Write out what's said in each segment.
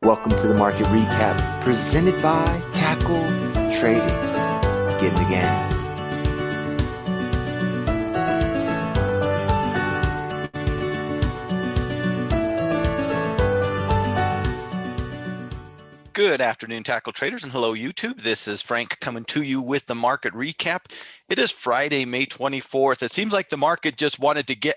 Welcome to the market recap presented by Tackle Trading. Get in the game. Good afternoon, Tackle Traders, and hello, YouTube. This is Frank coming to you with the market recap. It is Friday, May 24th. It seems like the market just wanted to get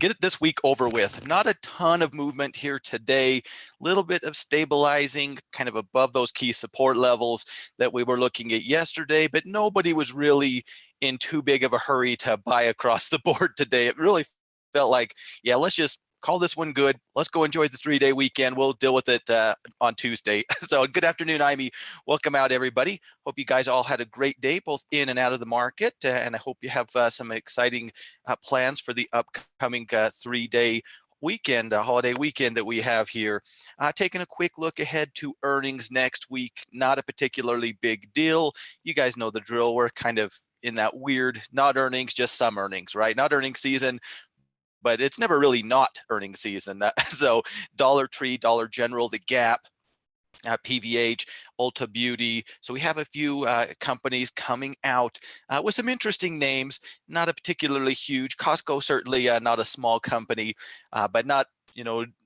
it this week over with. Not a ton of movement here today. Little bit of stabilizing, kind of above those key support levels that we were looking at yesterday, but nobody was really in too big of a hurry to buy across the board today. It really felt like, yeah, let's just call this one good. Let's go enjoy the 3-day weekend. We'll deal with it on Tuesday. So good afternoon, Amy. Welcome out, everybody. Hope you guys all had a great day, both in and out of the market. And I hope you have some exciting plans for the upcoming 3-day weekend, holiday weekend that we have here. Taking a quick look ahead to earnings next week. Not a particularly big deal. You guys know the drill. We're kind of in that weird, not earnings, just some earnings, right? Not earnings season, but it's never really not earnings season. So Dollar Tree, Dollar General, The Gap, PVH, Ulta Beauty. So we have a few companies coming out with some interesting names, not a particularly huge. Costco, certainly not a small company, but not,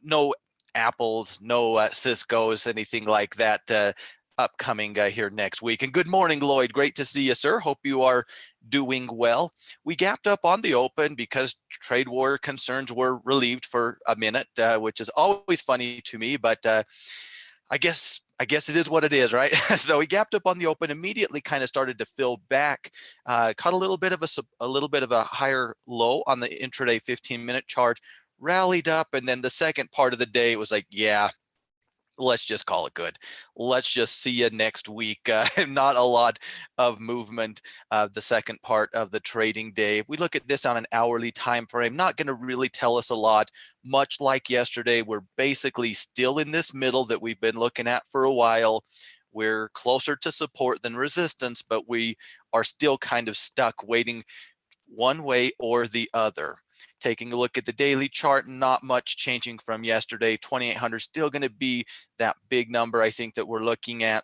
no Apples, no Cisco's, anything like that upcoming here next week. And good morning, Lloyd. Great to see you, sir. Hope you are doing well. We gapped up on the open because trade war concerns were relieved for a minute, which is always funny to me, but I guess it is what it is, right? So we gapped up on the open, immediately kind of started to fill back, caught a little bit of a higher low on the intraday 15-minute chart, rallied up, and then the second part of the day was like, yeah, let's just call it good. Let's just see you next week. Not a lot of movement the second part of the trading day. If we look at this on an hourly time frame, not going to really tell us a lot. Much like yesterday, we're basically still in this middle that we've been looking at for a while. We're closer to support than resistance, but we are still kind of stuck waiting one way or the other. Taking a look at the daily chart, not much changing from yesterday. 2,800 still going to be that big number, I think, that we're looking at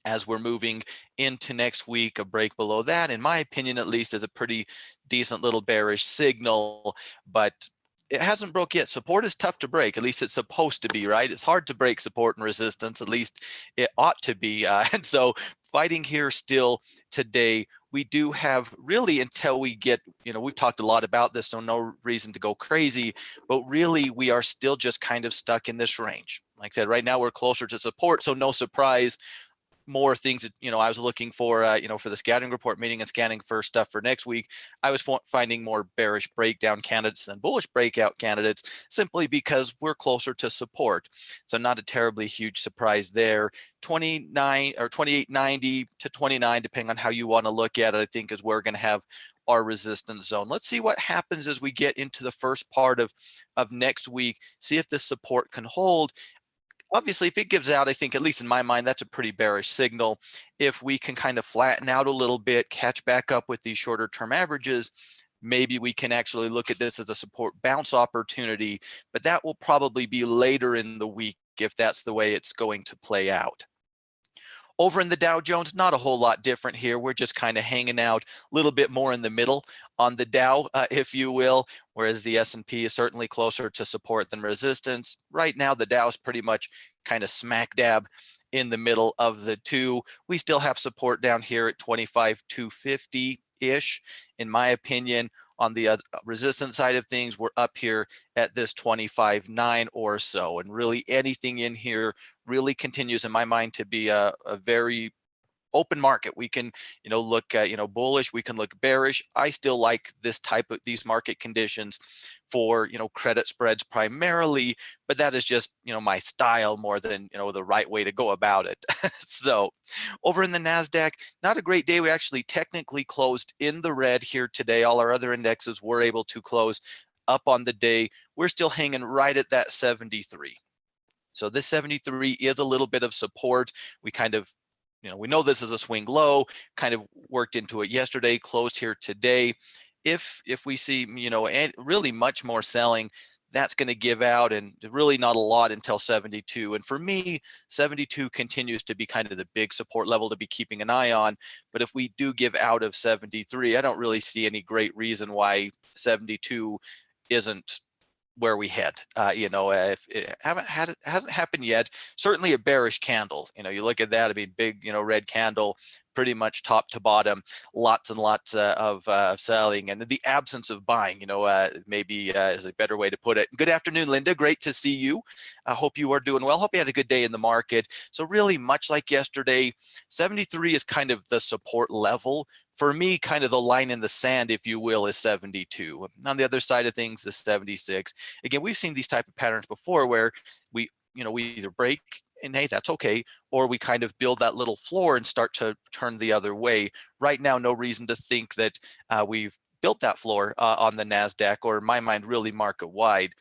as we're moving into next week. A break below that, in my opinion at least, is a pretty decent little bearish signal, but it hasn't broke yet. Support is tough to break. At least it's supposed to be, right? It's hard to break support and resistance. At least it ought to be. And so fighting here still today. We do have really, until we get, we've talked a lot about this, so no reason to go crazy, but really we are still just kind of stuck in this range. Like I said, right now we're closer to support, so no surprise. More things that I was looking for for the scouting report meeting and scanning for stuff for next week. I was finding more bearish breakdown candidates than bullish breakout candidates, simply because we're closer to support. So not a terribly huge surprise there. 29 or 28.90 to 29, depending on how you want to look at it, I think is where we're going to have our resistance zone. Let's see what happens as we get into the first part of next week. See if this support can hold. Obviously, if it gives out, I think, at least in my mind, that's a pretty bearish signal. If we can kind of flatten out a little bit, catch back up with these shorter term averages, maybe we can actually look at this as a support bounce opportunity, but that will probably be later in the week if that's the way it's going to play out. Over in the Dow Jones, not a whole lot different here. We're just kind of hanging out a little bit more in the middle on the Dow, if you will, whereas the S&P is certainly closer to support than resistance. Right now, the Dow is pretty much kind of smack dab in the middle of the two. We still have support down here at 25,250-ish, in my opinion. On the resistance side of things, we're up here at this 25.9 or so, and really anything in here really continues, in my mind, to be a very open market. We can, look bullish. We can look bearish. I still like these market conditions for, credit spreads primarily, but that is just, my style more than, the right way to go about it. So over in the NASDAQ, not a great day. We actually technically closed in the red here today. All our other indexes were able to close up on the day. We're still hanging right at that 73. So this 73 is a little bit of support. We kind of, we know this is a swing low, kind of worked into it yesterday, closed here today. If we see, really much more selling, that's going to give out, and really not a lot until 72. And for me, 72 continues to be kind of the big support level to be keeping an eye on. But if we do give out of 73, I don't really see any great reason why 72 isn't where we head. If it hasn't happened yet, certainly a bearish candle. You look at that, I mean, big, red candle, pretty much top to bottom, lots and lots of selling, and the absence of buying, maybe is a better way to put it. Good afternoon, Linda. Great to see you. I hope you are doing well. Hope you had a good day in the market. So really, much like yesterday, 73 is kind of the support level. For me, kind of the line in the sand, if you will, is 72. On the other side of things, the 76. Again, we've seen these type of patterns before where we either break, and hey, that's okay, or we kind of build that little floor and start to turn the other way. Right now, no reason to think that we've built that floor on the NASDAQ, or in my mind, really market wide.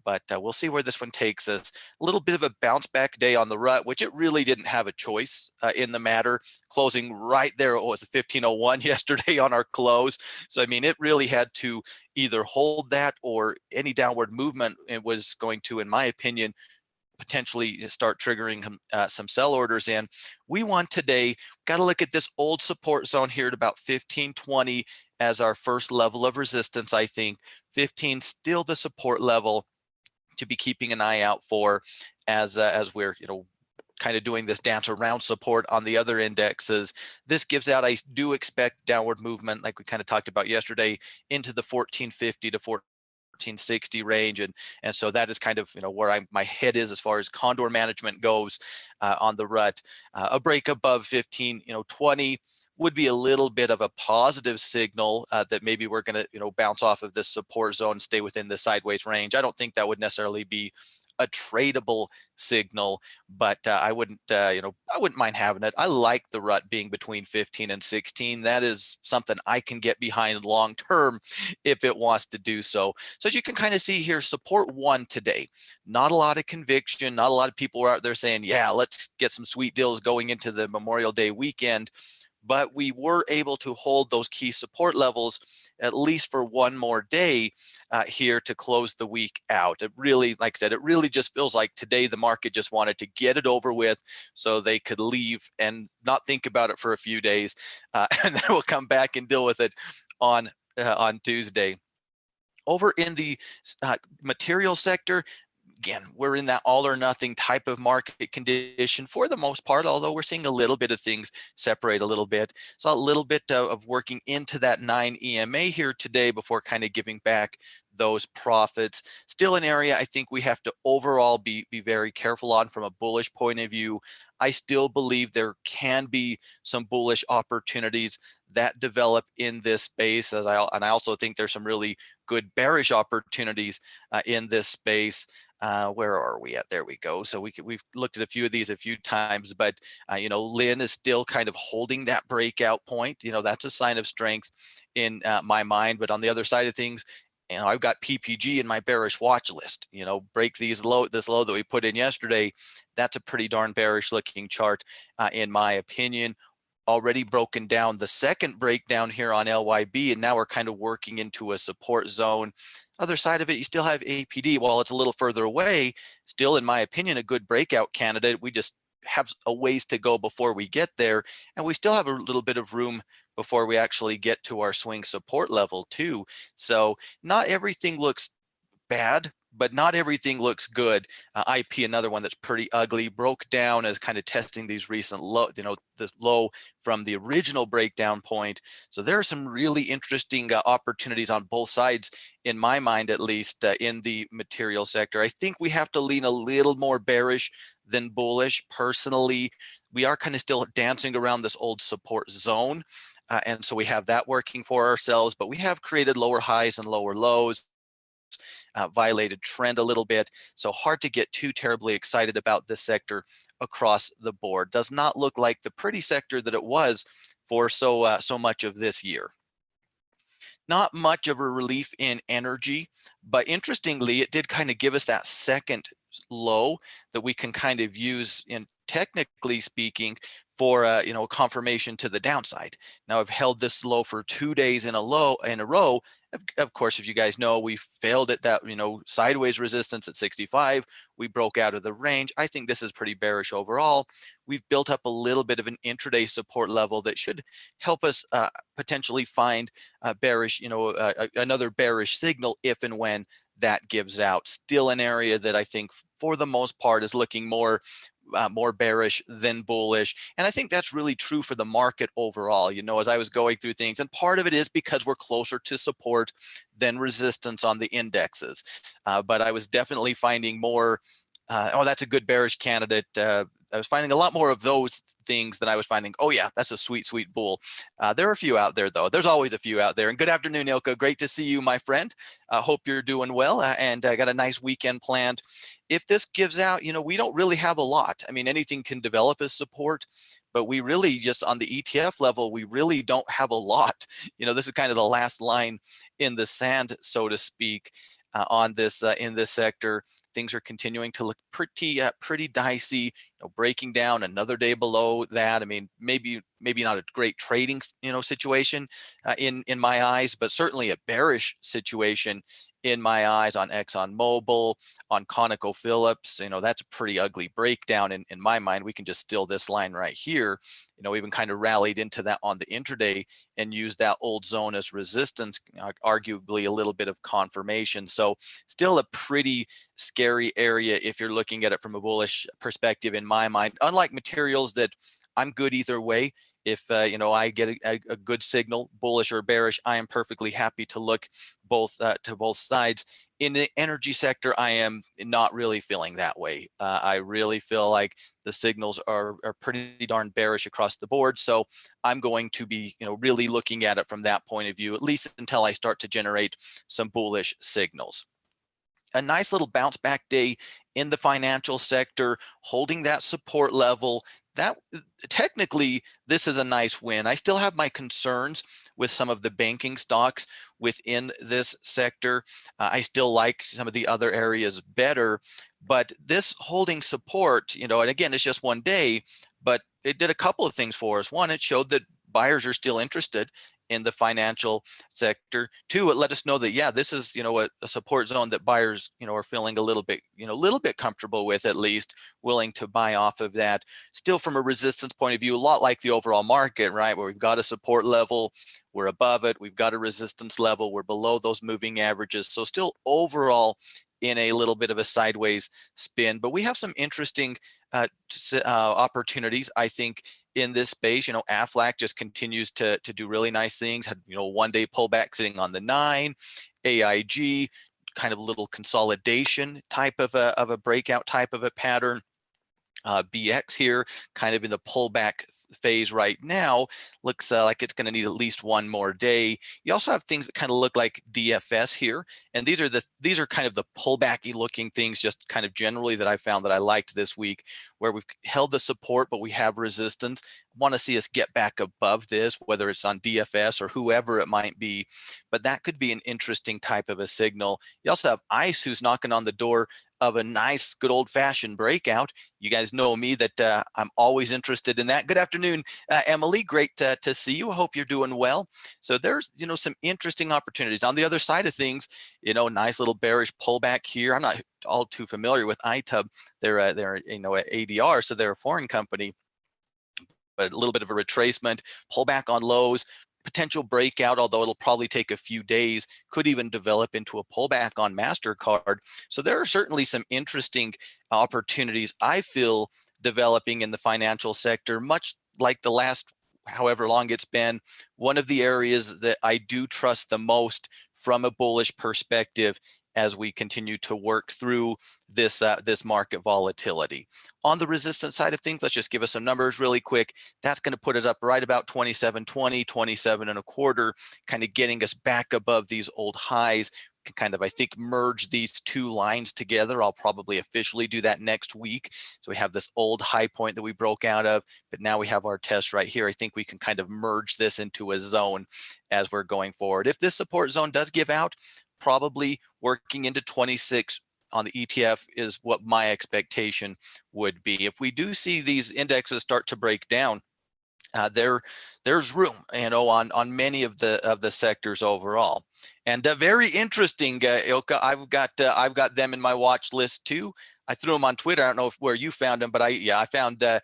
But we'll see where this one takes us. A little bit of a bounce back day on the rut, which it really didn't have a choice in the matter. Closing right there, it was 1501 yesterday on our close. So, I mean, it really had to either hold that, or any downward movement, it was going to, in my opinion, potentially start triggering some sell orders in. We want today, got to look at this old support zone here at about 1520 as our first level of resistance. I think 15 still the support level to be keeping an eye out for as we're kind of doing this dance around support on the other indexes. This gives out, I do expect downward movement, like we kind of talked about yesterday, into the 1450 to 1460 range, and so that is kind of where my head is as far as condor management goes on the rut. A break above 1520 would be a little bit of a positive signal that maybe we're going to bounce off of this support zone and stay within the sideways range. I don't think that would necessarily be a tradable signal, but I wouldn't mind having it. I like the rut being between 15 and 16. That is something I can get behind long term if it wants to do so. So as you can kind of see here, support one today, not a lot of conviction, not a lot of people are out there saying, yeah, let's get some sweet deals going into the Memorial Day weekend. But we were able to hold those key support levels at least for one more day here to close the week out. It really, like I said, it really just feels like today the market just wanted to get it over with so they could leave and not think about it for a few days, and then we'll come back and deal with it on Tuesday. Over in the material sector, again, we're in that all or nothing type of market condition for the most part, although we're seeing a little bit of things separate a little bit. So a little bit of working into that 9 EMA here today before kind of giving back those profits. Still an area I think we have to overall be very careful on from a bullish point of view. I still believe there can be some bullish opportunities that develop in this space, and I also think there's some really good bearish opportunities in this space. Where are we at? There we go. So we've looked at a few of these a few times, but Lynn is still kind of holding that breakout point. That's a sign of strength in my mind. But on the other side of things, I've got PPG in my bearish watch list. Break this low that we put in yesterday. That's a pretty darn bearish looking chart in my opinion. Already broken down the second breakdown here on LYB, and now we're kind of working into a support zone. Other side of it, you still have APD. While it's a little further away, still, in my opinion, a good breakout candidate. We just have a ways to go before we get there, and we still have a little bit of room before we actually get to our swing support level too. So not everything looks bad, but not everything looks good. IP, another one that's pretty ugly, broke down as kind of testing these recent low, the low from the original breakdown point. So there are some really interesting opportunities on both sides, in my mind, at least in the material sector. I think we have to lean a little more bearish than bullish. Personally, we are kind of still dancing around this old support zone. And so we have that working for ourselves, but we have created lower highs and lower lows. Violated trend a little bit, so hard to get too terribly excited about this sector across the board. Does not look like the pretty sector that it was for so much of this year. Not much of a relief in energy, but interestingly, it did kind of give us that second low that we can kind of use in, technically speaking, for confirmation to the downside. Now I've held this low for 2 days in a row. Of course, if you guys know, we failed at that sideways resistance at 65. We broke out of the range. I think this is pretty bearish overall. We've built up a little bit of an intraday support level that should help us potentially find bearish, another bearish signal if and when that gives out. Still an area that I think for the most part is looking more bearish than bullish. And I think that's really true for the market overall, as I was going through things. And part of it is because we're closer to support than resistance on the indexes. But I was definitely finding more, oh, that's a good bearish candidate. I was finding a lot more of those things than I was finding, oh yeah, that's a sweet, sweet bull. There are a few out there though. There's always a few out there. And good afternoon, Ilka. Great to see you, my friend. Hope you're doing well and got a nice weekend planned. If this gives out, we don't really have a lot. I mean, anything can develop as support, but we really just on the ETF level, we really don't have a lot. This is kind of the last line in the sand, so to speak, on this in this sector. Things are continuing to look pretty dicey. Breaking down another day below that. I mean, maybe not a great trading situation in my eyes, but certainly a bearish situation in my eyes on ExxonMobil, on ConocoPhillips. That's a pretty ugly breakdown in my mind. We can just steal this line right here. Even kind of rallied into that on the intraday and used that old zone as resistance, arguably a little bit of confirmation. So still a pretty scary area if you're looking at it from a bullish perspective in my mind. Unlike materials that I'm good either way. If I get a good signal, bullish or bearish, I am perfectly happy to look to both sides. In the energy sector, I am not really feeling that way. I really feel like the signals are pretty darn bearish across the board. So I'm going to be really looking at it from that point of view, at least until I start to generate some bullish signals. A nice little bounce back day in the financial sector, holding that support level. That technically, this is a nice win. I still have my concerns with some of the banking stocks within this sector. I still like some of the other areas better, but this holding support, and again, it's just one day, but it did a couple of things for us. One, it showed that buyers are still interested in the financial sector. Two, it let us know that, yeah, this is, a support zone that buyers, are feeling a little bit comfortable with, at least willing to buy off of that. Still from a resistance point of view, a lot like the overall market, right? Where we've got a support level, we're above it. We've got a resistance level, we're below those moving averages. So still overall in a little bit of a sideways spin, but we have some interesting opportunities, I think, in this space. Aflac just continues to do really nice things. Had one day pullback sitting on the 9. AIG kind of a little consolidation type of a breakout type of a pattern. BX here kind of in the pullback phase right now. Looks like it's going to need at least one more day. You also have things that kind of look like DFS here, and these are kind of the pullbacky looking things, just kind of generally that I found that I liked this week, where we've held the support but we have resistance. Want to see us get back above this, whether it's on DFS or whoever it might be, but that could be an interesting type of a signal. You also have ICE, who's knocking on the door of a nice, good old-fashioned breakout. You guys know me that I'm always interested in that. Good afternoon, Emily. Great to see you. I hope you're doing well. So there's, some interesting opportunities. On the other side of things, nice little bearish pullback here. I'm not all too familiar with iTub. They're at ADR, so they're a foreign company. But a little bit of a retracement, pullback on lows, potential breakout, although it'll probably take a few days, could even develop into a pullback on MasterCard. So there are certainly some interesting opportunities, I feel, developing in the financial sector, much like the last however long it's been. One of the areas that I do trust the most from a bullish perspective as we continue to work through this market volatility. On the resistance side of things, let's just give us some numbers really quick. That's going to put us up right about 27.20, 27.25, kind of getting us back above these old highs. Can kind of, I think, merge these two lines together. I'll probably officially do that next week. So we have this old high point that we broke out of, but now we have our test right here. I think we can kind of merge this into a zone as we're going forward. If this support zone does give out, probably working into 26 on the ETF is what my expectation would be. If we do see these indexes start to break down, there's room, on many of the sectors overall. And very interesting, Ilka. I've got them in my watch list too. I threw them on Twitter. I don't know where you found them, but I found them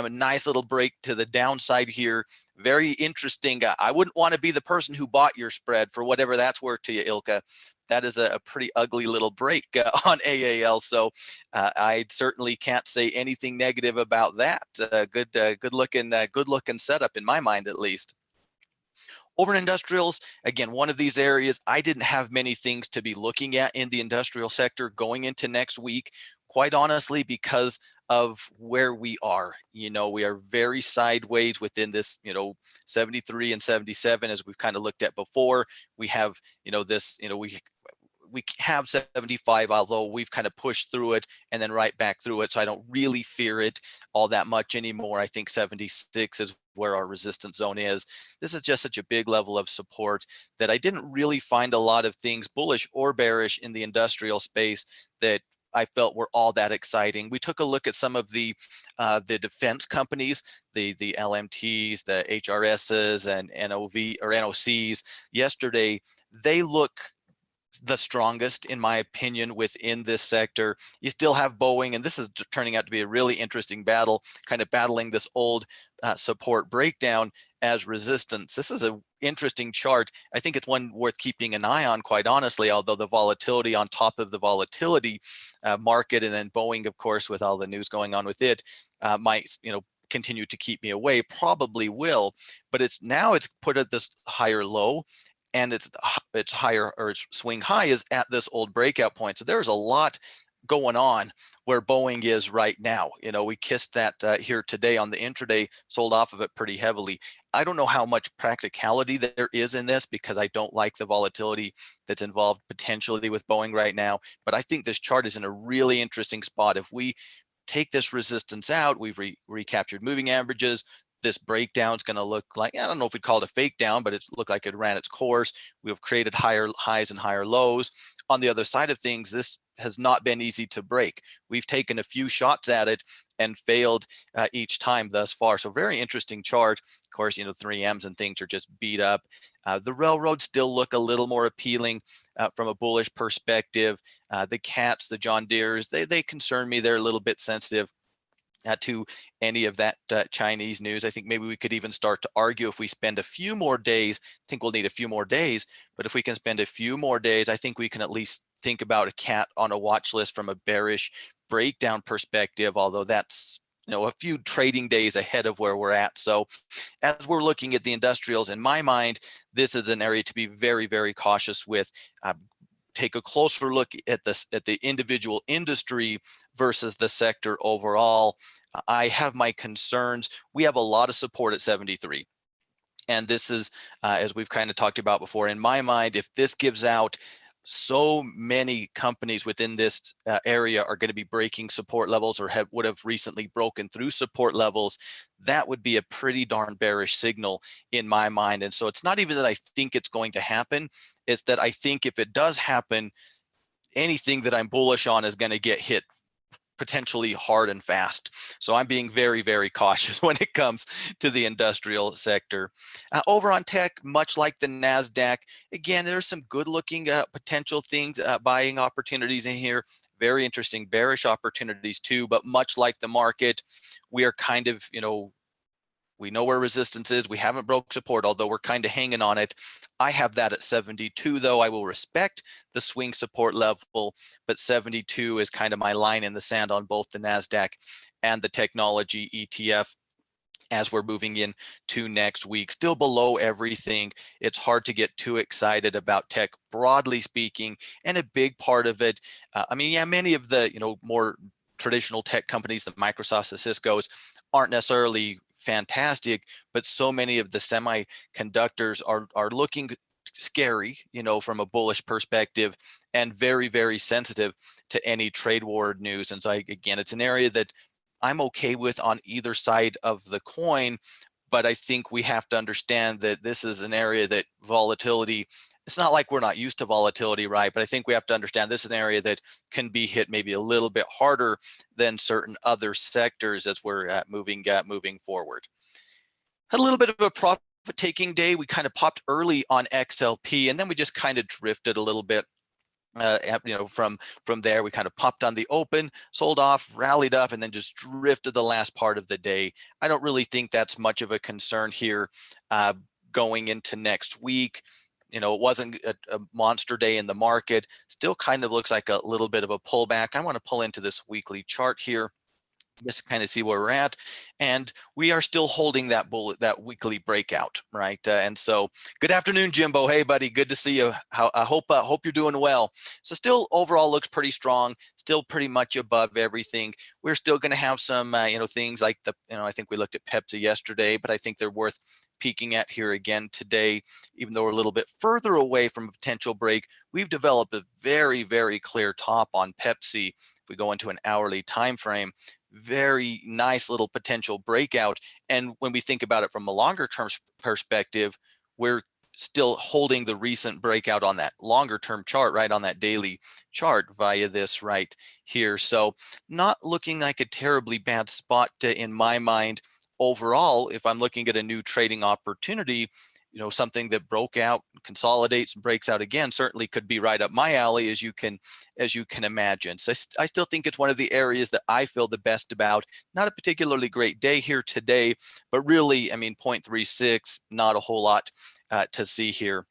a nice little break to the downside here. Very interesting. I wouldn't want to be the person who bought your spread for whatever that's worth to you, Ilka. That is a pretty ugly little break on AAL. So I certainly can't say anything negative about that. Good looking setup in my mind, at least. Over in industrials, again, one of these areas, I didn't have many things to be looking at in the industrial sector going into next week, quite honestly, because of where we are. We are very sideways within this, 73 and 77, as we've kind of looked at before. We have, this, we have 75, although we've kind of pushed through it and then right back through it. So I don't really fear it all that much anymore. I think 76 is where our resistance zone is. This is just such a big level of support that I didn't really find a lot of things bullish or bearish in the industrial space that I felt were all that exciting. We took a look at some of the defense companies, the LMTs, the HRSs, and NOCs yesterday. They look the strongest, in my opinion, within this sector. You still have Boeing, and this is turning out to be a really interesting battle, kind of battling this old support breakdown as resistance. This is an interesting chart. I think it's one worth keeping an eye on, quite honestly, although the volatility on top of the volatility market, and then Boeing, of course, with all the news going on with it, might, continue to keep me away, probably will, but it's put at this higher low, and its higher, or its swing high is at this old breakout point. So there's a lot going on where Boeing is right now. We kissed that here today on the intraday, sold off of it pretty heavily. I don't know how much practicality there is in this, because I don't like the volatility that's involved potentially with Boeing right now. But I think this chart is in a really interesting spot. If we take this resistance out, we've recaptured moving averages. This breakdown is going to look like, I don't know if we'd call it a fake down, but it looked like it ran its course. We've created higher highs and higher lows. On the other side of things, this has not been easy to break. We've taken a few shots at it and failed each time thus far. So very interesting chart. Of course, 3Ms and things are just beat up. The railroads still look a little more appealing from a bullish perspective. The CATs, the John Deeres, they concern me. They're a little bit sensitive to any of that Chinese news. I think maybe we could even start to argue, if we spend a few more days, I think we'll need a few more days, but if we can spend a few more days, I think we can at least think about a CAT on a watch list from a bearish breakdown perspective, although that's a few trading days ahead of where we're at. So as we're looking at the industrials, in my mind, this is an area to be very, very cautious with. Take a closer look at the individual industry versus the sector overall. I have my concerns. We have a lot of support at 73. And this is, as we've kind of talked about before, in my mind, if this gives out, so many companies within this area are going to be breaking support levels, or would have recently broken through support levels. That would be a pretty darn bearish signal in my mind. And so it's not even that I think it's going to happen, it's that I think if it does happen, anything that I'm bullish on is going to get hit potentially hard and fast. So I'm being very, very cautious when it comes to the industrial sector. Over on tech, much like the NASDAQ, again, there's some good looking potential things, buying opportunities in here. Very interesting bearish opportunities too, but much like the market, we are kind of, we know where resistance is. We haven't broke support, although we're kind of hanging on it. I have that at 72, though. I will respect the swing support level, but 72 is kind of my line in the sand on both the NASDAQ and the technology ETF as we're moving in to next week. Still below everything. It's hard to get too excited about tech, broadly speaking, and a big part of it. Many of the more traditional tech companies, the Microsofts, the Cisco's, aren't necessarily fantastic, but so many of the semiconductors are looking scary, from a bullish perspective, and very, very sensitive to any trade war news. And so again, it's an area that I'm okay with on either side of the coin, but I think we have to understand that this is an area that volatility, it's not like we're not used to volatility, right? But I think we have to understand this is an area that can be hit maybe a little bit harder than certain other sectors as we're moving forward. Had a little bit of a profit taking day. We kind of popped early on XLP, and then we just kind of drifted a little bit. From there, we kind of popped on the open, sold off, rallied up, and then just drifted the last part of the day. I don't really think that's much of a concern here going into next week. It wasn't a monster day in the market. Still kind of looks like a little bit of a pullback. I want to pull into this weekly chart here just to kind of see where we're at, and we are still holding that that weekly breakout, right? And so, good afternoon, Jimbo. Hey, buddy, good to see you. I hope you're doing well. So, still overall looks pretty strong. Still pretty much above everything. We're still going to have some, things like I think we looked at Pepsi yesterday, but I think they're worth peeking at here again today, even though we're a little bit further away from a potential break. We've developed a very, very clear top on Pepsi. If we go into an hourly time frame, very nice little potential breakout. And when we think about it from a longer term perspective, we're still holding the recent breakout on that longer term chart, right, on that daily chart via this right here. So not looking like a terribly bad spot in my mind overall. If I'm looking at a new trading opportunity, something that broke out, consolidates, and breaks out again, certainly could be right up my alley, as you can imagine. So I still think it's one of the areas that I feel the best about. Not a particularly great day here today, but really, I mean, 0.36, not a whole lot to see here.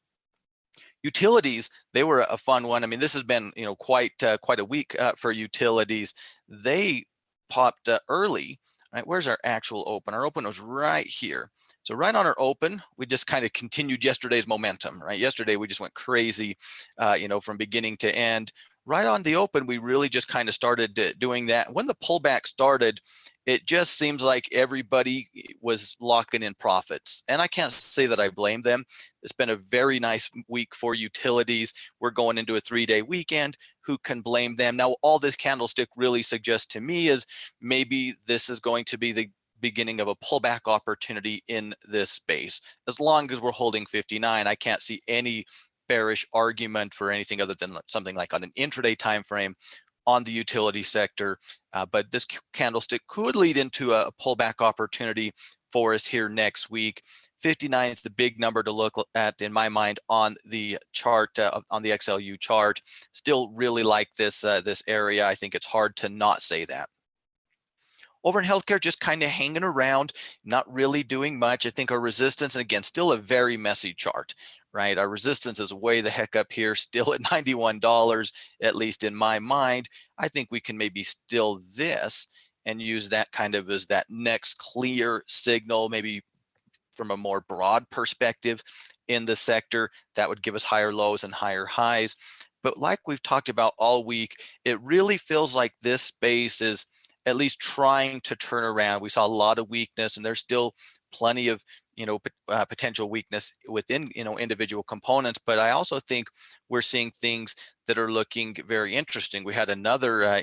Utilities, they were a fun one. I mean, this has been quite a week for utilities. They popped early. Right, where's our actual open? Our open was right here. So right on our open, we just kind of continued yesterday's momentum, right? Yesterday, we just went crazy, from beginning to end. Right on the open, we really just kind of started doing that. When the pullback started, it just seems like everybody was locking in profits. And I can't say that I blame them. It's been a very nice week for utilities. We're going into a 3-day weekend. Who can blame them? Now, all this candlestick really suggests to me is maybe this is going to be the beginning of a pullback opportunity in this space. As long as we're holding 59, I can't see any bearish argument for anything other than something like on an intraday time frame on the utility sector. But this candlestick could lead into a pullback opportunity for us here next week. 59 is the big number to look at in my mind on the chart, on the XLU chart. Still really like this this area. I think it's hard to not say that. Over in healthcare, just kind of hanging around, not really doing much. I think our resistance, and again, still a very messy chart, right? Our resistance is way the heck up here, still at $91, at least in my mind. I think we can maybe still this and use that kind of as that next clear signal, maybe from a more broad perspective in the sector. That would give us higher lows and higher highs. But like we've talked about all week, it really feels like this space is at least trying to turn around. We saw a lot of weakness, and there's still plenty of potential weakness within individual components. But I also think we're seeing things that are looking very interesting. We had another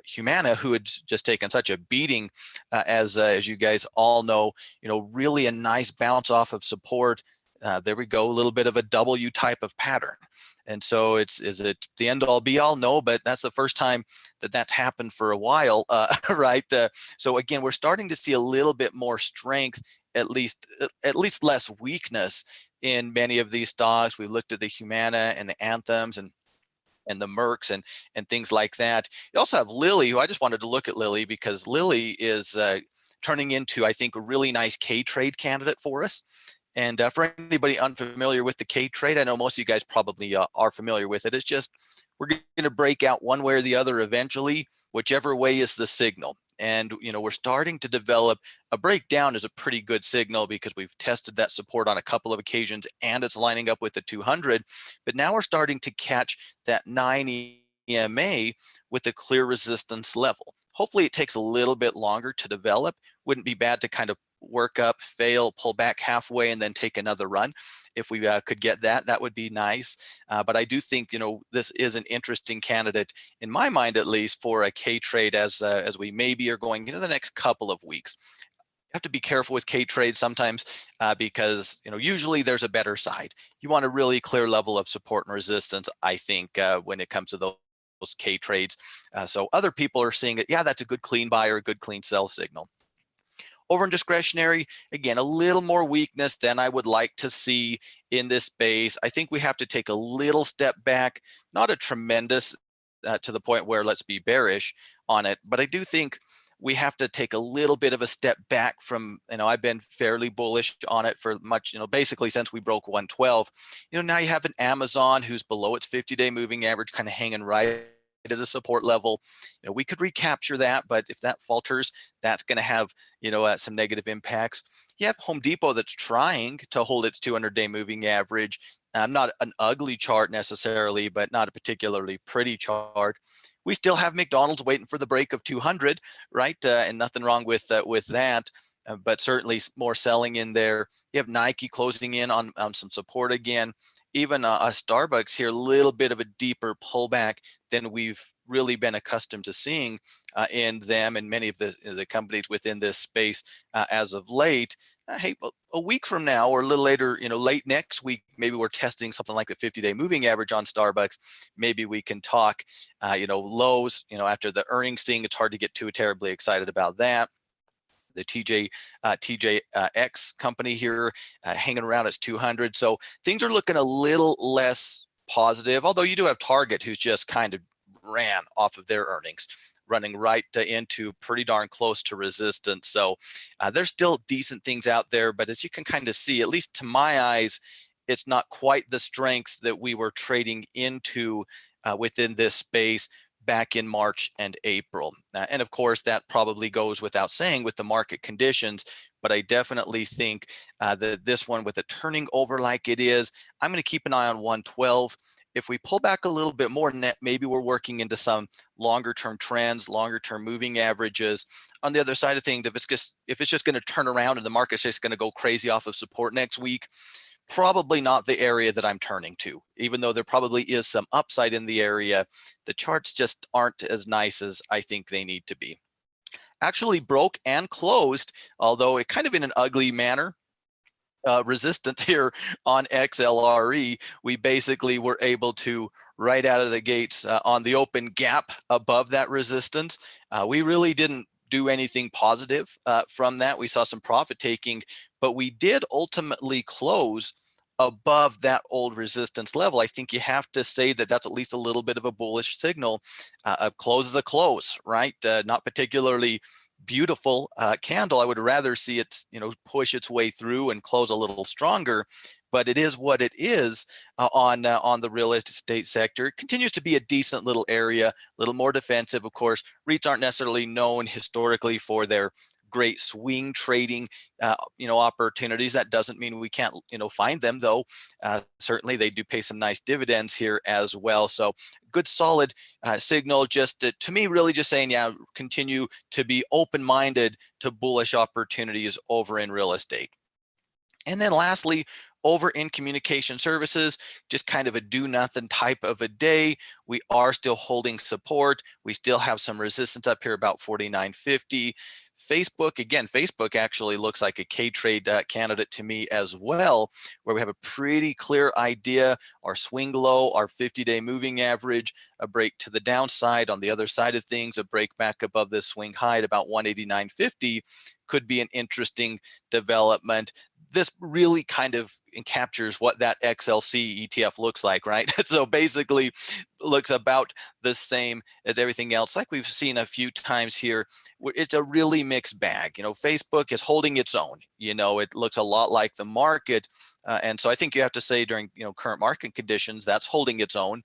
Humana who had just taken such a beating, as you guys all know. Really a nice bounce off of support. There we go, a little bit of a W type of pattern. And so is it the end all be all? No, but that's the first time that that's happened for a while, right? So again, we're starting to see a little bit more strength, at least less weakness in many of these stocks. We looked at the Humana and the Anthems and the Mercs and things like that. You also have Lilly, who I just wanted to look at Lilly because Lilly is turning into, I think, a really nice K-trade candidate for us. And for anybody unfamiliar with the K-trade, I know most of you guys probably are familiar with it. It's just we're going to break out one way or the other eventually, whichever way is the signal. And we're starting to develop a breakdown is a pretty good signal because we've tested that support on a couple of occasions and it's lining up with the 200. But now we're starting to catch that 9 EMA with a clear resistance level. Hopefully it takes a little bit longer to develop. Wouldn't be bad to kind of work up, fail, pull back halfway, and then take another run. If we could get that, that would be nice. But I do think this is an interesting candidate in my mind, at least, for a K trade as we maybe are going into the next couple of weeks. You have to be careful with K trades sometimes because usually there's a better side. You want a really clear level of support and resistance, I think, when it comes to those K trades. So other people are seeing it. Yeah, that's a good clean buy or a good clean sell signal. Over in discretionary, again, a little more weakness than I would like to see in this space. I think we have to take a little step back, not a tremendous to the point where let's be bearish on it, but I do think we have to take a little bit of a step back from, I've been fairly bullish on it for much, basically since we broke 112. Now you have an Amazon who's below its 50-day moving average, kind of hanging right at a support level. We could recapture that, but if that falters, that's going to have, some negative impacts. You have Home Depot that's trying to hold its 200-day moving average. Not an ugly chart necessarily, but not a particularly pretty chart. We still have McDonald's waiting for the break of 200, right? And nothing wrong with that. But certainly more selling in there. You have Nike closing in on some support again. Even a Starbucks here, a little bit of a deeper pullback than we've really been accustomed to seeing in them and many of the companies within this space as of late. Hey, a week from now or a little later, late next week, maybe we're testing something like the 50-day moving average on Starbucks. Maybe we can talk, lows, after the earnings thing. It's hard to get too terribly excited about that. The TJX company here hanging around its 200. So things are looking a little less positive, although you do have Target, who's just kind of ran off of their earnings, running right into pretty darn close to resistance. So there's still decent things out there, but as you can kind of see, at least to my eyes, it's not quite the strength that we were trading into within this space back in March and April. And of course, that probably goes without saying with the market conditions, but I definitely think that this one with it turning over like it is, I'm going to keep an eye on 112. If we pull back a little bit more, maybe we're working into some longer term trends, longer term moving averages. On the other side of things, if it's just going to turn around and the market's just going to go crazy off of support next week, probably not the area that I'm turning to. Even though there probably is some upside in the area, the charts just aren't as nice as I think they need to be. Actually broke and closed, although it kind of in an ugly manner. Resistant here on XLRE, we basically were able to right out of the gates on the open gap above that resistance. We really didn't do anything positive from that. We saw some profit taking, but we did ultimately close above that old resistance level. I think you have to say that that's at least a little bit of a bullish signal. A close is a close, right? Not particularly beautiful candle. I would rather see it, push its way through and close a little stronger, but it is what it is on the real estate sector. It continues to be a decent little area, a little more defensive. Of course, REITs aren't necessarily known historically for their great swing trading, opportunities. That doesn't mean we can't, find them though. Certainly they do pay some nice dividends here as well. So good solid signal, just to me, really just saying, yeah, continue to be open-minded to bullish opportunities over in real estate. And then lastly, over in communication services, just kind of a do nothing type of a day. We are still holding support. We still have some resistance up here about 49.50. Facebook actually looks like a K-trade candidate to me as well, where we have a pretty clear idea. Our swing low, our 50-day moving average, a break to the downside. On the other side of things, a break back above this swing high at about 189.50 could be an interesting development. This really kind of captures what that XLC ETF looks like, right? So basically looks about the same as everything else. Like we've seen a few times here, it's a really mixed bag. Facebook is holding its own. It looks a lot like the market. And so I think you have to say during, current market conditions, that's holding its own.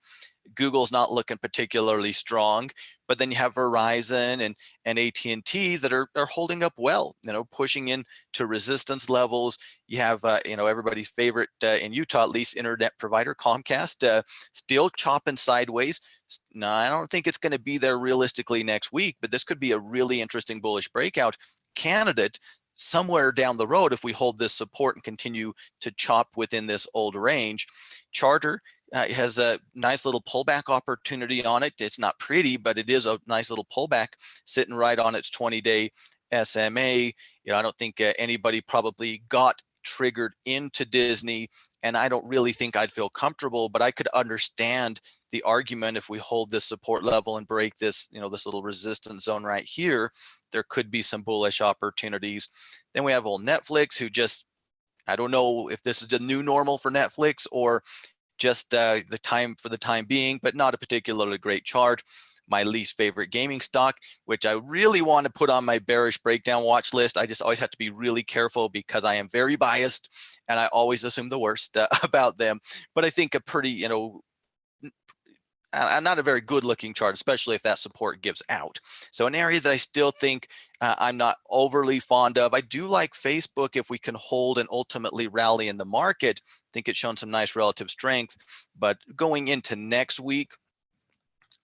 Google's not looking particularly strong, but then you have Verizon and AT&T that are holding up well, pushing into resistance levels. You have, everybody's favorite in Utah, at least internet provider Comcast, still chopping sideways. Now, I don't think it's going to be there realistically next week, but this could be a really interesting bullish breakout candidate somewhere down the road if we hold this support and continue to chop within this old range. Charter has a nice little pullback opportunity on it. It's not pretty, but it is a nice little pullback sitting right on its 20-day SMA. I don't think anybody probably got triggered into Disney, and I don't really think I'd feel comfortable, but I could understand the argument if we hold this support level and break this, this little resistance zone right here, there could be some bullish opportunities. Then we have old Netflix, who just, I don't know if this is the new normal for Netflix or just the time being, but not a particularly great chart. My least favorite gaming stock, which I really want to put on my bearish breakdown watch list. I just always have to be really careful because I am very biased and I always assume the worst about them. But I think a pretty, not a very good looking chart, especially if that support gives out. So an area that I still think I'm not overly fond of. I do like Facebook if we can hold and ultimately rally in the market. I think it's shown some nice relative strength, but going into next week,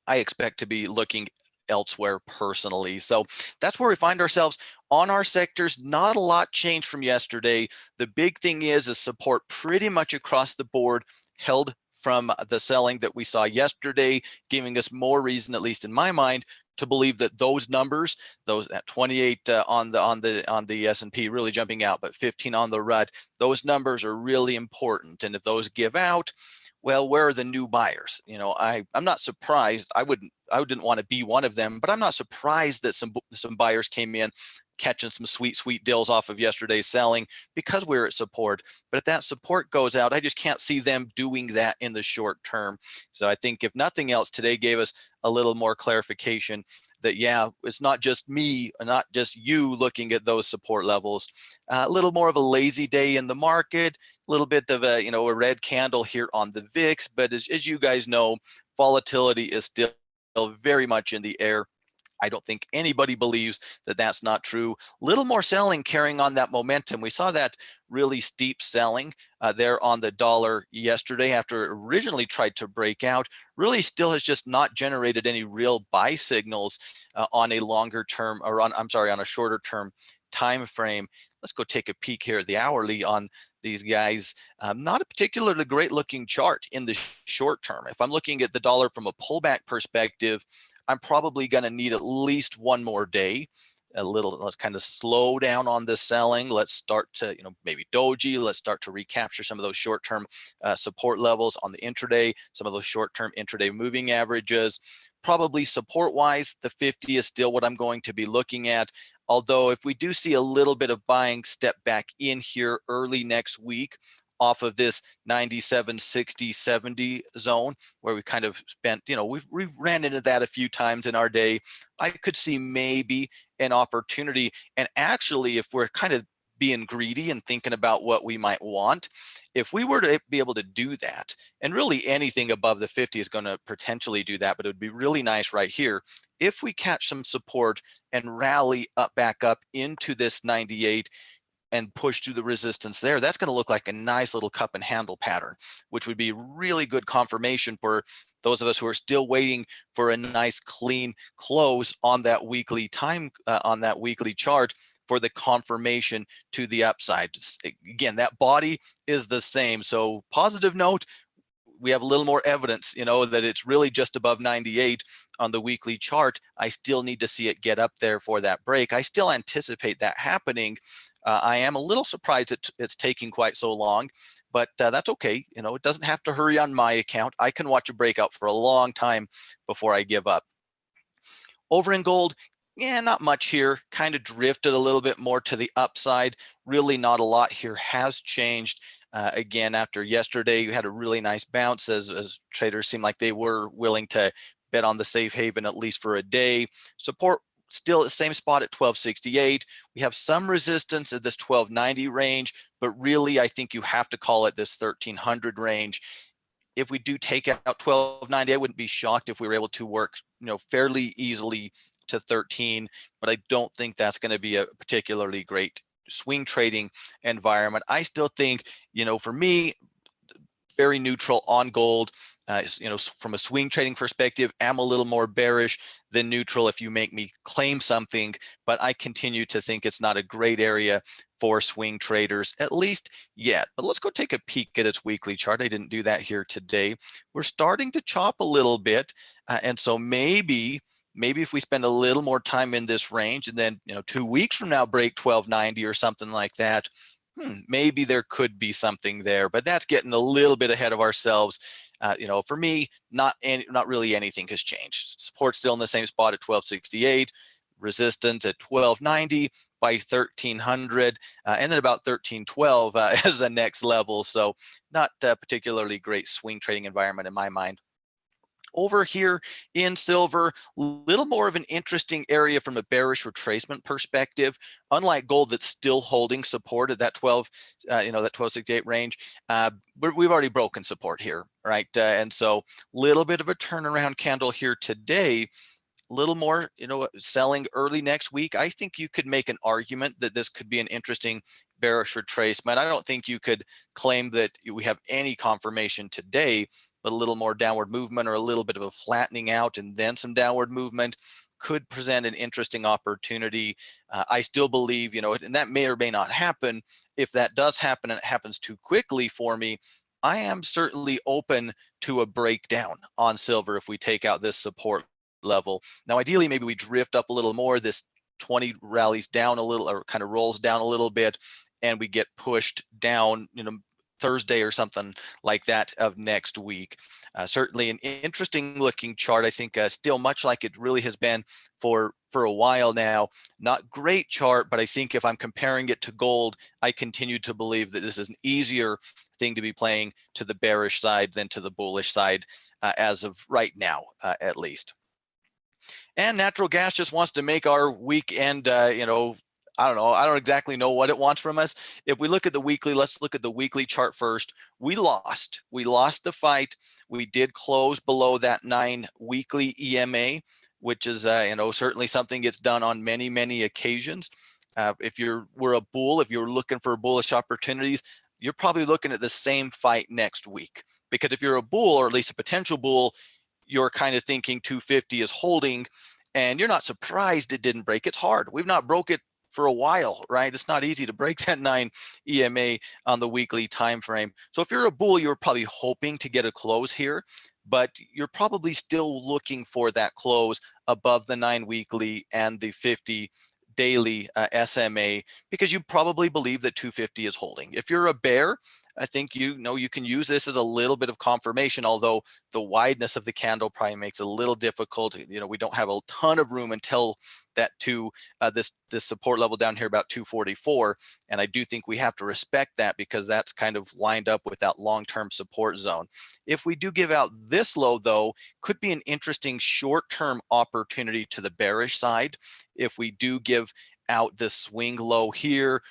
I expect to be looking elsewhere personally. So that's where we find ourselves on our sectors. Not a lot changed from yesterday. The big thing is support pretty much across the board held from the selling that we saw yesterday, giving us more reason, at least in my mind, to believe that those numbers, those at 28 on the S&P really jumping out, but 15 on the RUD, those numbers are really important. And if those give out, well, where are the new buyers? I'm not surprised. I didn't want to be one of them, but I'm not surprised that some buyers came in catching some sweet deals off of yesterday's selling because we're at support. But if that support goes out, I just can't see them doing that in the short term. So I think if nothing else, today gave us a little more clarification that, yeah, it's not just me, not just you looking at those support levels. A little more of a lazy day in the market, a little bit of a red candle here on the VIX. But as you guys know, volatility is still very much in the air. I don't think anybody believes that that's not true. Little more selling carrying on that momentum. We saw that really steep selling there on the dollar yesterday after it originally tried to break out. Really still has just not generated any real buy signals on a longer term, or on a shorter term time frame. Let's go take a peek here at the hourly on these guys. Not a particularly great looking chart in the short term. If I'm looking at the dollar from a pullback perspective, I'm probably going to need at least one more day. Let's kind of slow down on the selling. Let's start to, maybe doji. Let's start to recapture some of those short-term support levels on the intraday, some of those short-term intraday moving averages. Probably support-wise, the 50 is still what I'm going to be looking at. Although if we do see a little bit of buying step back in here early next week off of this 97, 60, 70 zone where we kind of spent, we've ran into that a few times in our day, I could see maybe an opportunity. And actually, if we're kind of being greedy and thinking about what we might want, if we were to be able to do that, and really anything above the 50 is going to potentially do that, but it would be really nice right here if we catch some support and rally back up into this 98 and push through the resistance there, that's going to look like a nice little cup and handle pattern, which would be really good confirmation for those of us who are still waiting for a nice clean close on that weekly chart for the confirmation to the upside. Again, that body is the same. So positive note, we have a little more evidence, that it's really just above 98 on the weekly chart. I still need to see it get up there for that break. I still anticipate that happening. I am a little surprised it's taking quite so long, but that's okay. It doesn't have to hurry on my account. I can watch a breakout for a long time before I give up. Over in gold, yeah, not much here. Kind of drifted a little bit more to the upside. Really not a lot here has changed. Again, after yesterday, we had a really nice bounce as traders seemed like they were willing to bet on the safe haven at least for a day. Support still at the same spot at 1268. We have some resistance at this 1290 range, but really I think you have to call it this 1300 range. If we do take out 1290, I wouldn't be shocked if we were able to work, fairly easily to 13, but I don't think that's going to be a particularly great swing trading environment. I still think, for me, very neutral on gold. From a swing trading perspective, I'm a little more bearish than neutral if you make me claim something, but I continue to think it's not a great area for swing traders, at least yet. But let's go take a peek at its weekly chart. I didn't do that here today. We're starting to chop a little bit, and so maybe if we spend a little more time in this range and then 2 weeks from now break 1290 or something like that, maybe there could be something there, but that's getting a little bit ahead of ourselves. For me, not really anything has changed. Support still in the same spot at 1268, resistance at 1290 by 1300, and then about 1312 as the next level. So not a particularly great swing trading environment in my mind. Over here in silver, a little more of an interesting area from a bearish retracement perspective. Unlike gold, that's still holding support at that 1268 range. We've already broken support here, right? And so a little bit of a turnaround candle here today. A little more, selling early next week. I think you could make an argument that this could be an interesting bearish retracement. I don't think you could claim that we have any confirmation today, but a little more downward movement or a little bit of a flattening out and then some downward movement could present an interesting opportunity. I still believe, and that may or may not happen. If that does happen and it happens too quickly for me, I am certainly open to a breakdown on silver if we take out this support level. Now, ideally, maybe we drift up a little more. This 20 rallies down a little, or kind of rolls down a little bit, and we get pushed down, Thursday or something like that of next week. Certainly an interesting looking chart. I think still much like it really has been for a while now. Not great chart, but I think if I'm comparing it to gold, I continue to believe that this is an easier thing to be playing to the bearish side than to the bullish side as of right now, at least. And natural gas just wants to make our weekend, I don't know. I don't exactly know what it wants from us. If we look at the weekly, let's look at the weekly chart first. We lost the fight. We did close below that 9 weekly EMA, which is, certainly something it's done on many, many occasions. If we're a bull, if you're looking for bullish opportunities, you're probably looking at the same fight next week. Because if you're a bull, or at least a potential bull, you're kind of thinking 250 is holding, and you're not surprised it didn't break. It's hard. We've not broke it for a while, right? It's not easy to break that 9 EMA on the weekly time frame. So if you're a bull, you're probably hoping to get a close here, but you're probably still looking for that close above the 9 weekly and the 50 daily SMA, because you probably believe that 250 is holding. If you're a bear, I think you can use this as a little bit of confirmation, although the wideness of the candle probably makes it a little difficult. We don't have a ton of room until that this support level down here about 244, and I do think we have to respect that because that's kind of lined up with that long-term support zone. If we do give out this low, though, could be an interesting short-term opportunity to the bearish side. If we do give out this swing low here,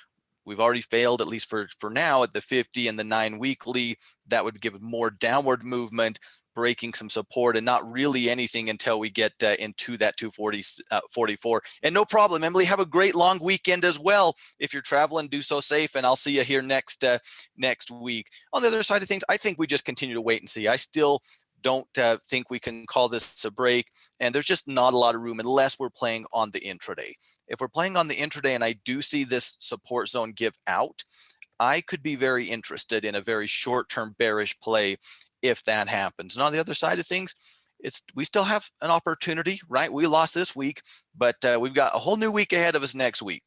we've already failed, at least for now, at the 50 and the 9 weekly. That would give more downward movement, breaking some support, and not really anything until we get into that 244. And no problem, Emily, have a great long weekend as well. If you're traveling, do so safe, and I'll see you here next week. On the other side of things, I think we just continue to wait and see. I still don't think we can call this a break, and there's just not a lot of room unless we're playing on the intraday. If we're playing on the intraday and I do see this support zone give out, I could be very interested in a very short-term bearish play if that happens. And on the other side of things, we still have an opportunity, right? We lost this week, but we've got a whole new week ahead of us next week.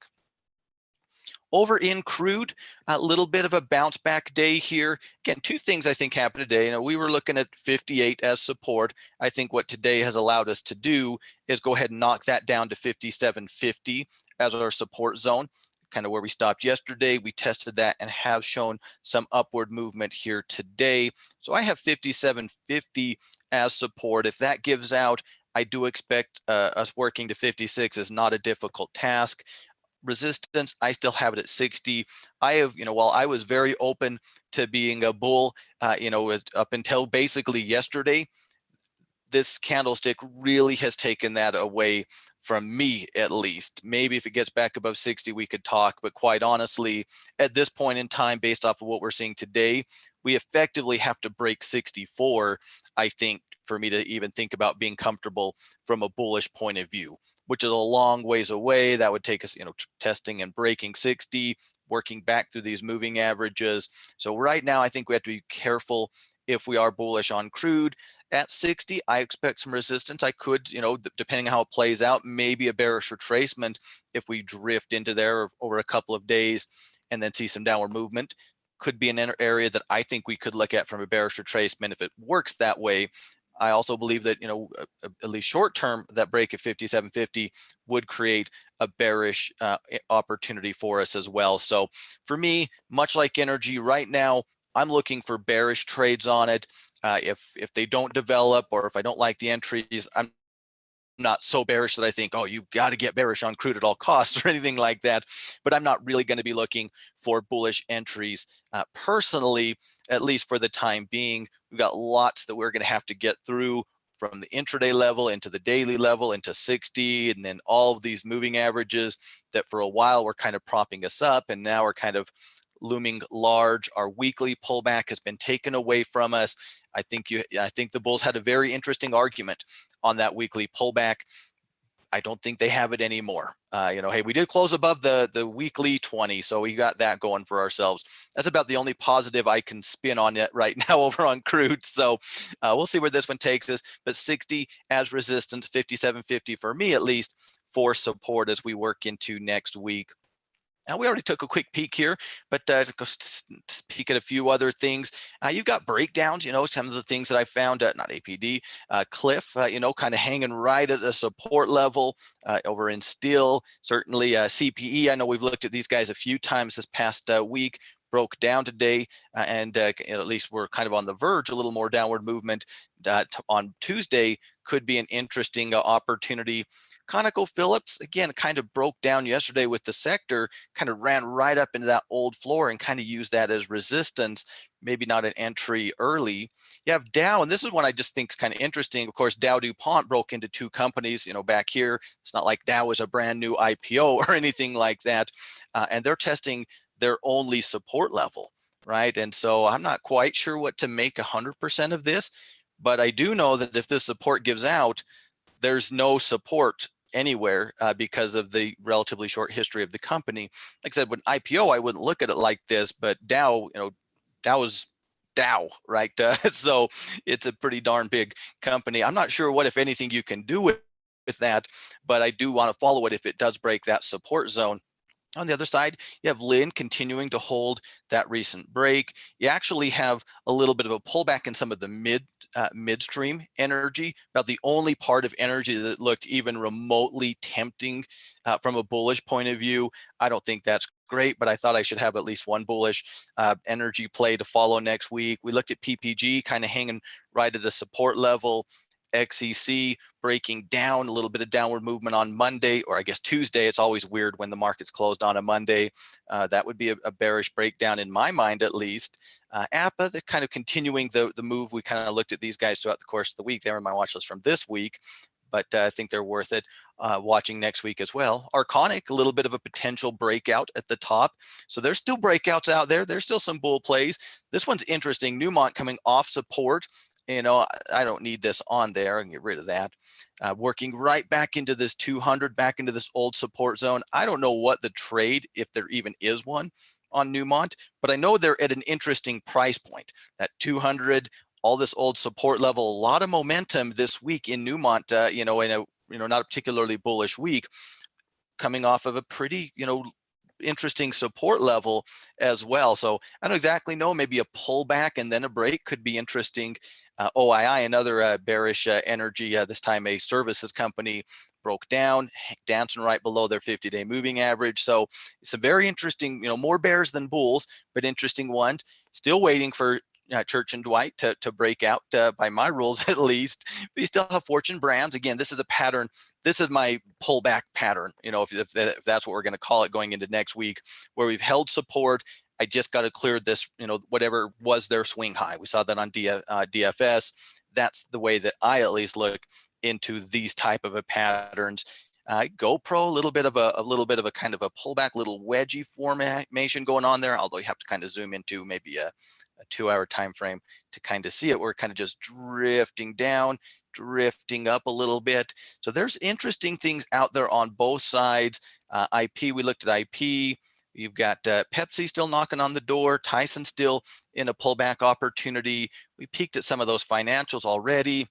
Over in crude, a little bit of a bounce back day here. Again, two things I think happened today. We were looking at 58 as support. I think what today has allowed us to do is go ahead and knock that down to 57.50 as our support zone. Kind of where we stopped yesterday. We tested that and have shown some upward movement here today. So I have 57.50 as support. If that gives out, I do expect us working to 56 is not a difficult task. Resistance, I still have it at 60. I have, while I was very open to being a bull, up until basically yesterday, this candlestick really has taken that away from me, at least. Maybe if it gets back above 60, we could talk, but quite honestly, at this point in time, based off of what we're seeing today, we effectively have to break 64, I think, for me to even think about being comfortable from a bullish point of view, which is a long ways away. That would take us, testing and breaking 60, working back through these moving averages. So right now, I think we have to be careful If we are bullish on crude at 60, I expect some resistance. I could, depending on how it plays out, maybe a bearish retracement if we drift into there over a couple of days and then see some downward movement. Could be an area that I think we could look at from a bearish retracement if it works that way. I also believe that, at least short term, that break at 57.50 would create a bearish opportunity for us as well. So for me, much like energy right now, I'm looking for bearish trades on it. If they don't develop, or if I don't like the entries, I'm not so bearish that I think, oh, you've got to get bearish on crude at all costs or anything like that. But I'm not really going to be looking for bullish entries personally, at least for the time being. We've got lots that we're going to have to get through from the intraday level into the daily level into 60, and then all of these moving averages that for a while were kind of propping us up, and now are kind of looming large. Our weekly pullback has been taken away from us. I think the bulls had a very interesting argument on that weekly pullback. I don't think they have it anymore. Hey, we did close above the weekly 20, so we got that going for ourselves. That's about the only positive I can spin on it right now over on crude. So we'll see where this one takes us. But 60 as resistance, 57.50 for me at least for support as we work into next week. Now, we already took a quick peek here, but to go peek at a few other things. You've got breakdowns, some of the things that I found, not APD, Cliff, kind of hanging right at a support level over in steel. Certainly CPE, I know we've looked at these guys a few times this past week, broke down today, and at least we're kind of on the verge, a little more downward movement on Tuesday could be an interesting opportunity. ConocoPhillips, again, kind of broke down yesterday with the sector, kind of ran right up into that old floor and kind of used that as resistance, maybe not an entry early. You have Dow, and this is one I just think is kind of interesting. Of course, Dow DuPont broke into two companies, back here. It's not like Dow is a brand new IPO or anything like that. And they're testing their only support level, right? And so I'm not quite sure what to make 100% of this, but I do know that if this support gives out, there's no support anywhere because of the relatively short history of the company. Like I said, with IPO, I wouldn't look at it like this, but Dow, Dow is Dow, right? So it's a pretty darn big company. I'm not sure what, if anything, you can do with that, but I do want to follow it if it does break that support zone. On the other side, you have Lynn continuing to hold that recent break. You actually have a little bit of a pullback in some of the midstream energy, about the only part of energy that looked even remotely tempting from a bullish point of view. I don't think that's great, but I thought I should have at least one bullish energy play to follow next week. We looked at PPG kind of hanging right at a support level. XEC breaking down, a little bit of downward movement on Monday, or I guess Tuesday. It's always weird when the market's closed on a Monday. That would be a bearish breakdown in my mind, at least. APA, they're kind of continuing the move. We kind of looked at these guys throughout the course of the week. They were in my watch list from this week, but I think they're worth it watching next week as well. Arconic, a little bit of a potential breakout at the top. So there's still breakouts out there. There's still some bull plays. This one's interesting. Newmont coming off support. I don't need this on there. I can get rid of that. Working right back into this 200, back into this old support zone. I don't know what the trade, if there even is one, on Newmont, but I know they're at an interesting price point. That 200, all this old support level, a lot of momentum this week in Newmont, in a not a particularly bullish week, coming off of a pretty, interesting support level as well. So I don't exactly know, maybe a pullback and then a break could be interesting. OII, another bearish energy, this time a services company, broke down, dancing right below their 50-day moving average. So it's a very interesting, more bears than bulls, but interesting one. Still waiting for Church and Dwight to break out by my rules at least. But you still have Fortune Brands. Again, this is a pattern. This is my pullback pattern, if that's what we're going to call it going into next week, where we've held support. I just got to clear this, whatever was their swing high. We saw that on DFS. That's the way that I at least look into these type of patterns. GoPro, a little bit of a kind of a pullback, little wedgie formation going on there. Although you have to kind of zoom into maybe a 2-hour time frame to kind of see it. We're kind of just drifting down, drifting up a little bit. So there's interesting things out there on both sides. IP, we looked at IP. You've got Pepsi still knocking on the door. Tyson still in a pullback opportunity. We peaked at some of those financials already.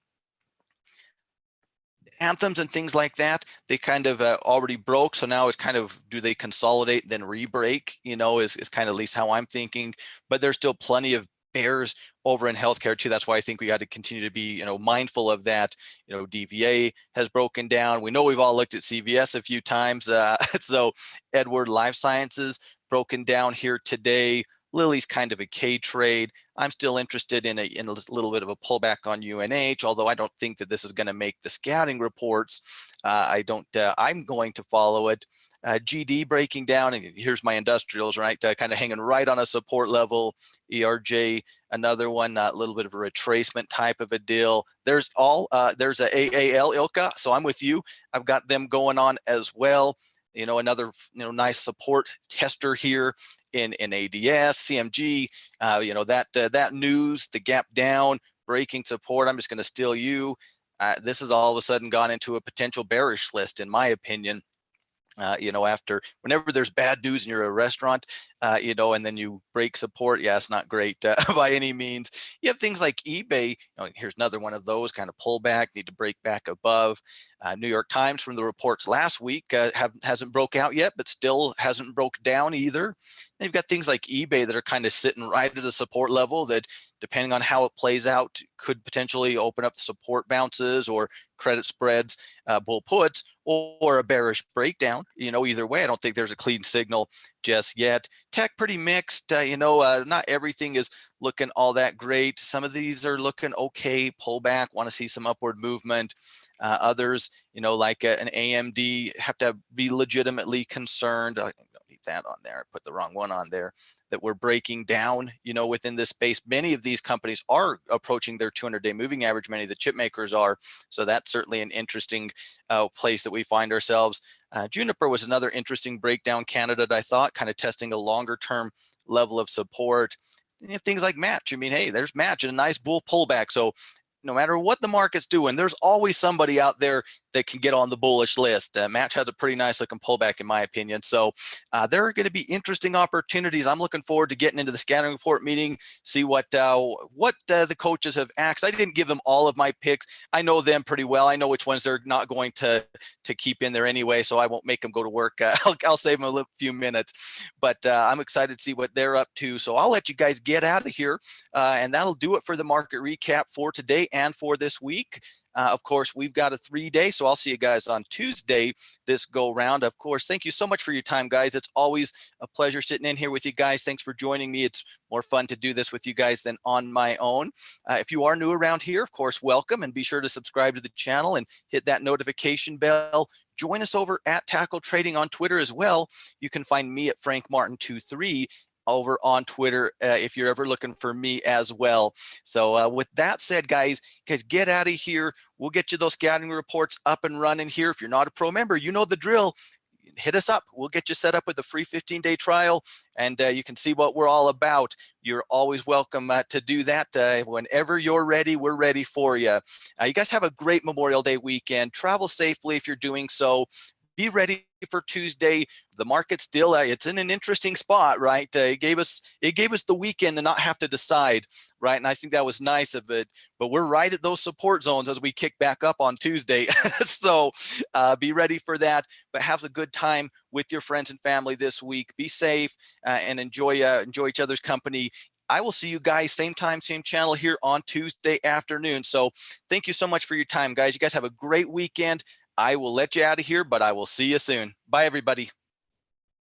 Anthems and things like that, they kind of already broke. So now it's kind of, do they consolidate then re-break, is kind of at least how I'm thinking. But there's still plenty of bears over in healthcare too. That's why I think we got to continue to be, mindful of that. DVA has broken down. We know we've all looked at CVS a few times. So Edward Life Sciences broken down here today. Lilly's kind of a K trade. I'm still interested in a little bit of a pullback on UNH, although I don't think that this is going to make the scouting reports. I'm going to follow it. GD breaking down, and here's my industrials, right? Kind of hanging right on a support level. ERJ, another one, a little bit of a retracement type of a deal. There's a AAL ILCA, so I'm with you. I've got them going on as well. Another nice support tester here in ADS, CMG. That news, the gap down, breaking support. I'm just going to steal you. This has all of a sudden gone into a potential bearish list, in my opinion. After whenever there's bad news and you're a restaurant, and then you break support, yeah, it's not great by any means. You have things like eBay. Here's another one of those kind of pullback, need to break back above. New York Times from the reports last week hasn't broke out yet, but still hasn't broke down either. Then you've got things like eBay that are kind of sitting right at a support level that, depending on how it plays out, could potentially open up the support bounces or credit spreads, bull puts, or a bearish breakdown. Either way, I don't think there's a clean signal just yet. Tech pretty mixed. Not everything is looking all that great. Some of these are looking okay. Pullback, want to see some upward movement. Others, like an AMD, have to be legitimately concerned. I don't need that on there. I put the wrong one on there. That we're breaking down, within this space. Many of these companies are approaching their 200-day moving average. Many of the chip makers are. So that's certainly an interesting place that we find ourselves. Juniper was another interesting breakdown candidate, I thought, kind of testing a longer-term level of support. And things like Match. I mean, hey, there's Match and a nice bull pullback. So no matter what the market's doing, there's always somebody out there that can get on the bullish list. Match has a pretty nice looking pullback, in my opinion. So there are going to be interesting opportunities. I'm looking forward to getting into the scattering report meeting, see what the coaches have asked. I didn't give them all of my picks. I know them pretty well. I know which ones they're not going to keep in there anyway, so I won't make them go to work. I'll save them a few minutes. But I'm excited to see what they're up to. So I'll let you guys get out of here, and that'll do it for the market recap for today and for this week. Of course, we've got a 3-day, so I'll see you guys on Tuesday this go round. Of course, thank you so much for your time, guys. It's always a pleasure sitting in here with you guys. Thanks for joining me. It's more fun to do this with you guys than on my own. If you are new around here, of course, welcome, and be sure to subscribe to the channel and hit that notification bell. Join us over at Tackle Trading on Twitter as well. You can find me at FrankMartin23 over on Twitter if you're ever looking for me as well. So with that said, guys get out of here. We'll get you those scouting reports up and running here. If you're not a pro member, you know the drill. Hit us up. We'll get you set up with a free 15-day trial, and you can see what we're all about. You're always welcome to do that. Whenever you're ready, we're ready for you. You guys have a great Memorial Day weekend. Travel safely if you're doing so. Be ready for Tuesday. The market still, it's in an interesting spot, right? It gave us the weekend to not have to decide, right? And I think that was nice of it. But we're right at those support zones as we kick back up on Tuesday. So be ready for that. But have a good time with your friends and family this week. Be safe and enjoy each other's company. I will see you guys same time, same channel here on Tuesday afternoon. So thank you so much for your time, guys. You guys have a great weekend. I will let you out of here, but I will see you soon. Bye, everybody.